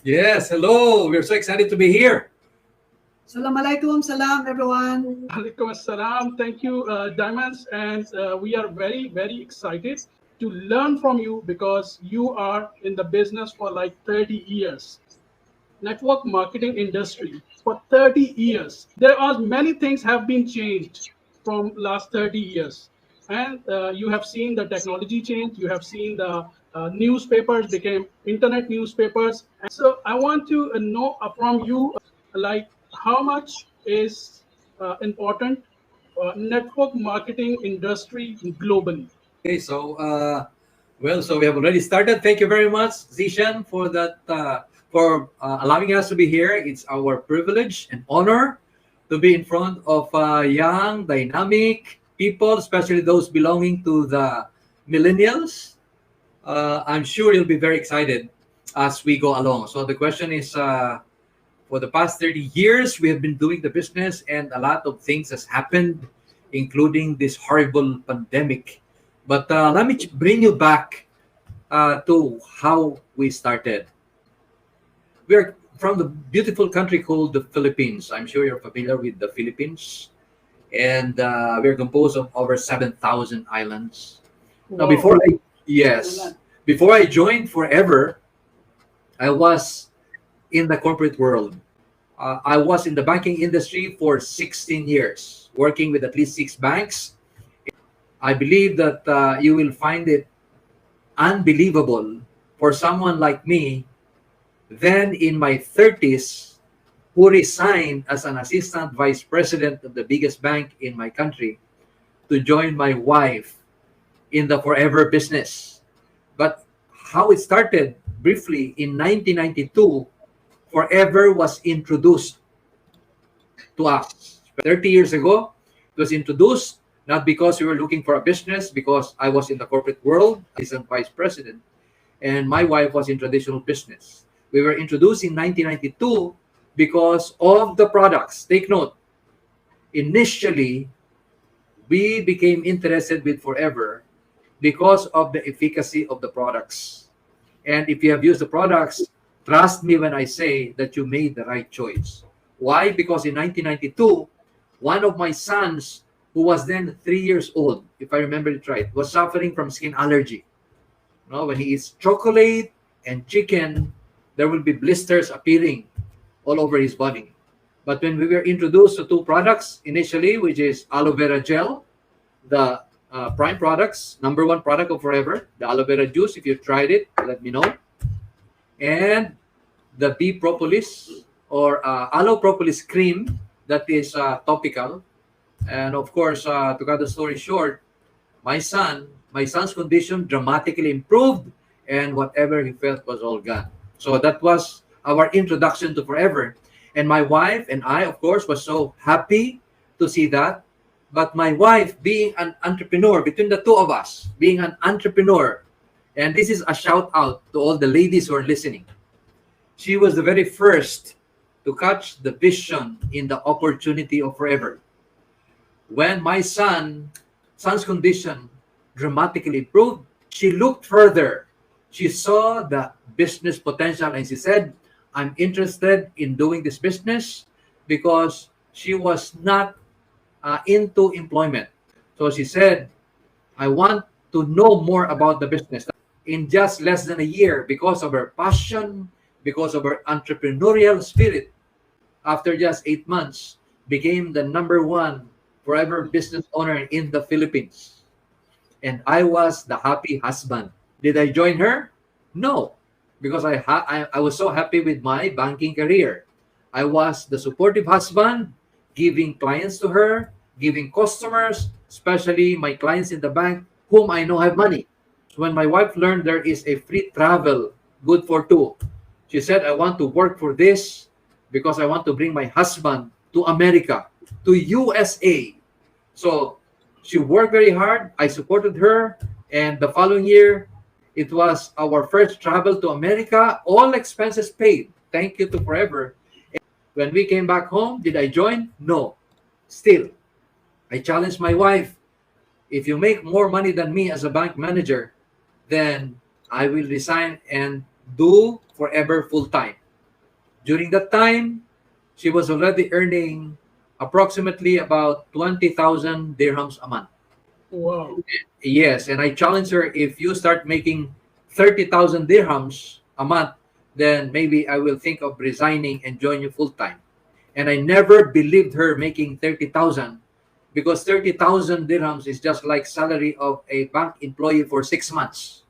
Yes, hello. We're so excited to be here. Assalamualaikum, salam everyone. Alaikum assalam. Thank you, Diamonds. And we are very, very excited to learn from you because you are in the business for like 30 years. Network marketing industry for 30 years. There are many things have been changed from last 30 years. And you have seen the technology change. You have seen the newspapers became internet newspapers. So I want to know from you, like how much is important network marketing industry globally. Okay, so we have already started. Thank you very much, Zishan, for allowing us to be here. It's our privilege and honor to be in front of young, dynamic people, especially those belonging to the millennials. I'm sure you'll be very excited as we go along. So the question is, for the past 30 years, we have been doing the business, and a lot of things has happened, including this horrible pandemic. But let me bring you back to how we started. We're from the beautiful country called the Philippines. I'm sure you're familiar with the Philippines. And we're composed of over 7,000 islands. Now, Wow. yes, before I joined Forever, I was in the corporate world. I was in the banking industry for 16 years, working with at least 6 banks. I believe that you will find it unbelievable for someone like me, then in my 30s, who resigned as an assistant vice president of the biggest bank in my country to join my wife in the Forever business. But how it started briefly in 1992, Forever was introduced to us. 30 years ago, it was introduced not because we were looking for a business, because I was in the corporate world, assistant vice president, and my wife was in traditional business. We were introduced in 1992 because of the products. Take note, initially, we became interested with Forever because of the efficacy of the products. And if you have used the products, trust me when I say that you made the right choice. Why? Because in 1992, one of my sons, who was then 3 years old, if I remember it right, was suffering from skin allergy. When he eats chocolate and chicken, there will be blisters appearing all over his body. But when we were introduced to 2 products initially, which is aloe vera gel, the prime products, number 1 product of Forever, the aloe vera juice, if you tried it, let me know. And the bee propolis or aloe propolis cream that is topical. And of course, to cut the story short, my son's condition dramatically improved, and whatever he felt was all gone. So that was our introduction to Forever. And my wife and I, of course, was so happy to see that. But my wife, being an entrepreneur, between the two of us, being an entrepreneur, and this is a shout out to all the ladies who are listening, she was the very first to catch the vision in the opportunity of Forever. When my son's condition dramatically improved, she looked further. She saw the business potential, and she said, I'm interested in doing this business, because she was not into employment. So she said, I want to know more about the business. In just less than a year, because of her passion, because of her entrepreneurial spirit, after just 8 months, became the number 1 Forever business owner in the Philippines. And I was the happy husband. Did I join her? No, because I was so happy with my banking career. I was the supportive husband, giving clients to her, giving customers, especially my clients in the bank, whom I know have money. So when my wife learned there is a free travel, good for 2, she said, I want to work for this because I want to bring my husband to America, to USA. So she worked very hard. I supported her. And the following year, it was our first travel to America, all expenses paid. Thank you to Forever. And when we came back home, did I join? No. Still, I challenged my wife, if you make more money than me as a bank manager, then I will resign and do Forever full time. During that time, she was already earning approximately about 20,000 dirhams a month. Wow. Yes, and I challenged her, if you start making 30,000 dirhams a month, then maybe I will think of resigning and join you full time. And I never believed her making 30,000, because 30,000 dirhams is just like salary of a bank employee for 6 months.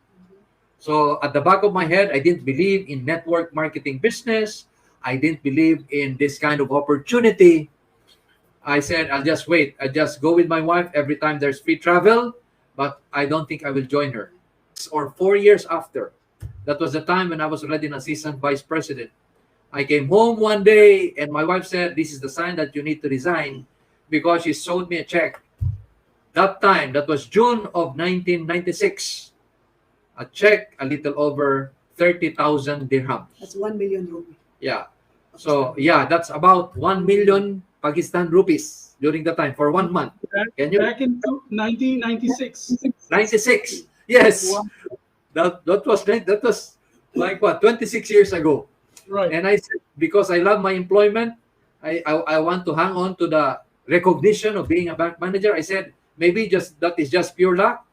So at the back of my head, I didn't believe in network marketing business. I didn't believe in this kind of opportunity. I said, I'll just wait. I just go with my wife every time there's free travel, but I don't think I will join her. Or 4 years after, that was the time when I was already an assistant vice president. I came home one day and my wife said, this is the sign that you need to resign, because she showed me a check. That time, that was June of 1996, a check a little over 30,000 dirhams. That's 1 million rupees. Yeah. So, yeah, that's about 1 million Pakistan rupees during the time for 1 month. Can you? Back in 1996. 96. Yes. Wow. That was like what, 26 years ago. Right. And I said, because I love my employment, I want to hang on to the recognition of being a bank manager. I said, maybe just that is just pure luck.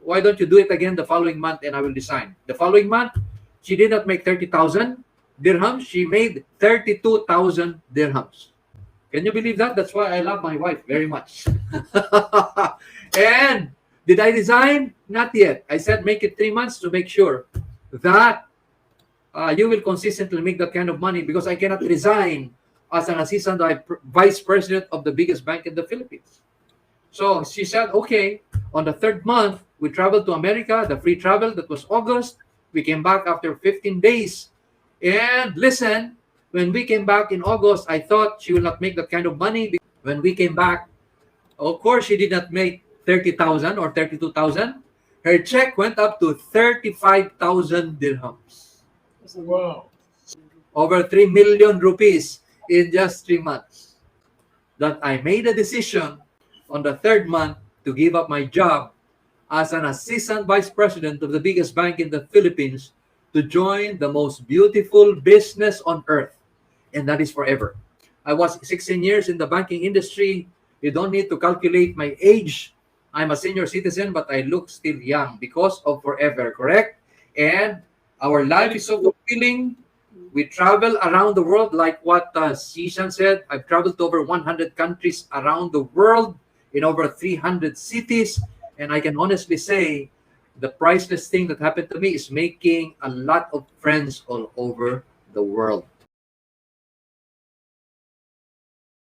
Why don't you do it again the following month and I will resign. The following month, she did not make 30,000 dirhams. She made 32,000 dirhams. Can you believe that? That's why I love my wife very much. And did I resign? Not yet. I said, make it 3 months to make sure that you will consistently make that kind of money, because I cannot resign as an assistant vice president of the biggest bank in the Philippines. So she said, okay. On the 3rd month, we traveled to America, the free travel, that was August. We came back after 15 days. And listen, when we came back in August, I thought she will not make that kind of money. When we came back, of course, she did not make 30,000 or 32,000. Her check went up to 35,000 dirhams. Wow. Over 3 million rupees in just 3 months. That I made a decision on the 3rd month to give up my job as an assistant vice president of the biggest bank in the Philippines to join the most beautiful business on earth, and that is forever. I was 16 years in the banking industry. You don't need to calculate my age. I'm a senior citizen, but I look still young because of forever, correct? And our life is so fulfilling. We travel around the world, like what Sishan said. I've traveled to over 100 countries around the world, in over 300 cities. And I can honestly say the priceless thing that happened to me is making a lot of friends all over the world.